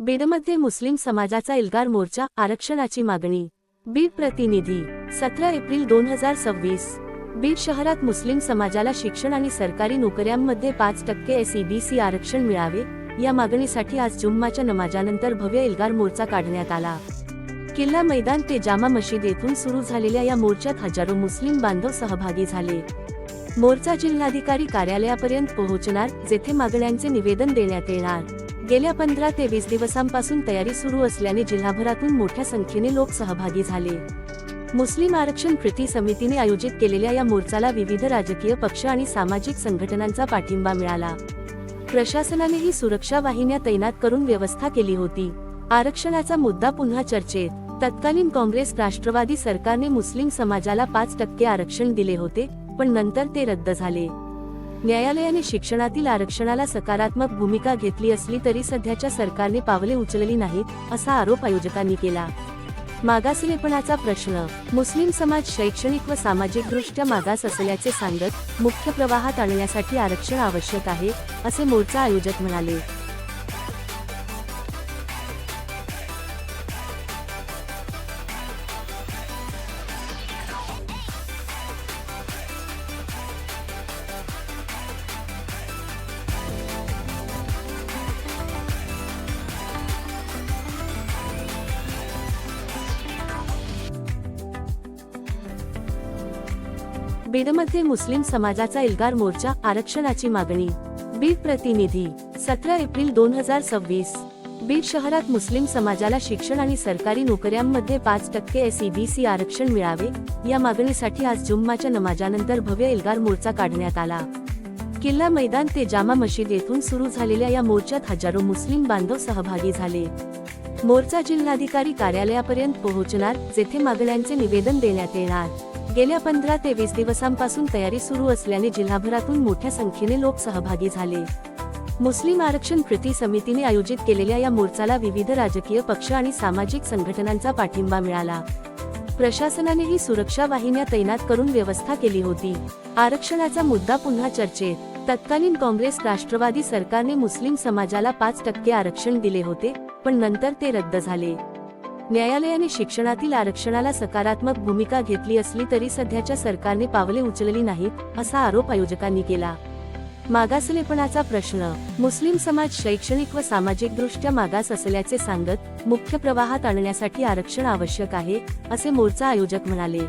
बीडमध्ये मुस्लिम समाजाचा एल्गार मोर्चा, आरक्षणाची मागणी. बीड प्रतिनिधी 17 एप्रिल 2026. बीड शहरात मुस्लिम समाजाला शिक्षण आणि सरकारी नोकऱ्यांमध्ये 5% SEBC आरक्षण मिळावे या मागणीसाठी आज जुम्माच्या नमाजानंतर भव्य एल्गार मोर्चा काढण्यात आला. किल्ला मैदान ते जामा मशीद येथून सुरू झालेल्या या मोर्चात हजारो मुस्लिम बांधव सहभागी झाले. मोर्चा जिल्हाधिकारी कार्यालयापर्यंत पोहोचणार, जेथे मागण्यांचे निवेदन देण्यात येणार. गेल्या 15 ते 20 दिवसांपासून तयारी सुरू असल्याने जिल्हाभरातून मोठ्या संख्येने लोक सहभागी झाले. मुस्लिम आरक्षण कृती समितीने आयोजित केलेल्या या मोर्चाला विविध राजकीय पक्ष आणि सामाजिक संघटनांचा पाठिंबा मिळाला. प्रशासनानेही सुरक्षा वाहिन्या तैनात करून व्यवस्था केली होती. आरक्षणाचा मुद्दा पुन्हा चर्चेत. तत्कालीन काँग्रेस राष्ट्रवादी सरकारने मुस्लिम समाजाला 5% आरक्षण दिले होते, पण नंतर ते रद्द झाले. न्यायालयाने शिक्षणातील आरक्षणाला सकारात्मक भूमिका घेतली असली तरी सध्याच्या सरकारने पावले उचलली नाहीत, असा आरोप आयोजकांनी केला. मागासलेपणाचा प्रश्न. मुस्लिम समाज शैक्षणिक व सामाजिकदृष्ट्या मागास असल्याचे सांगत मुख्य प्रवाहात आणण्यासाठी आरक्षण आवश्यक आहे, असे मोर्चा आयोजक म्हणाले. बीडमध्ये मुस्लिम समाजाचा एल्गार मोर्चा, आरक्षणाची मागणी. बीड प्रतिनिधी 17 एप्रिल 2026. बीड शहरात मुस्लिम समाजाला शिक्षण आणि सरकारी नोकऱ्यांमध्ये 5% SEBC आरक्षण मिळावे या मागणीसाठी आज जुम्माच्या नमाजानंतर भव्य एल्गार मोर्चा काढण्यात आला. किल्ला मैदान ते जामा मशीद येथून सुरू झालेल्या या मोर्चात हजारो मुस्लिम बांधव सहभागी झाले. मोर्चा जिल्हाधिकारी कार्यालयापर्यंत पोहोचणार, जेथे मागण्यांचे निवेदन देण्यात येणार. गेल्या 15 ते 20 दिवसांपासून तयारी सुरू असल्याने जिल्हाभरातून मोठ्या संख्येने लोक सहभागी झाले. मुस्लिम आरक्षण कृती समितीने आयोजित केलेल्या या मोर्चाला विविध राजकीय पक्ष आणि सामाजिक संघटनांचा पाठिंबा मिळाला. प्रशासनानेही सुरक्षा वाहिन्या तैनात करून व्यवस्था केली होती. आरक्षणाचा मुद्दा पुन्हा चर्चेत. तत्कालीन काँग्रेस राष्ट्रवादी सरकारने मुस्लिम समाजाला 5% आरक्षण दिले होते, पण नंतर ते रद्द झाले. न्यायालयाने शिक्षणातील आरक्षणाला सकारात्मक भूमिका घेतली असली तरी सध्याच्या सरकारने पावले उचलली नाहीत, असा आरोप आयोजकांनी केला. मागासलेपणाचा प्रश्न. मुस्लिम समाज शैक्षणिक व सामाजिकदृष्ट्या मागास असल्याचे सांगत मुख्य प्रवाहात आणण्यासाठी आरक्षण आवश्यक आहे, असे मोर्चा आयोजक म्हणाले.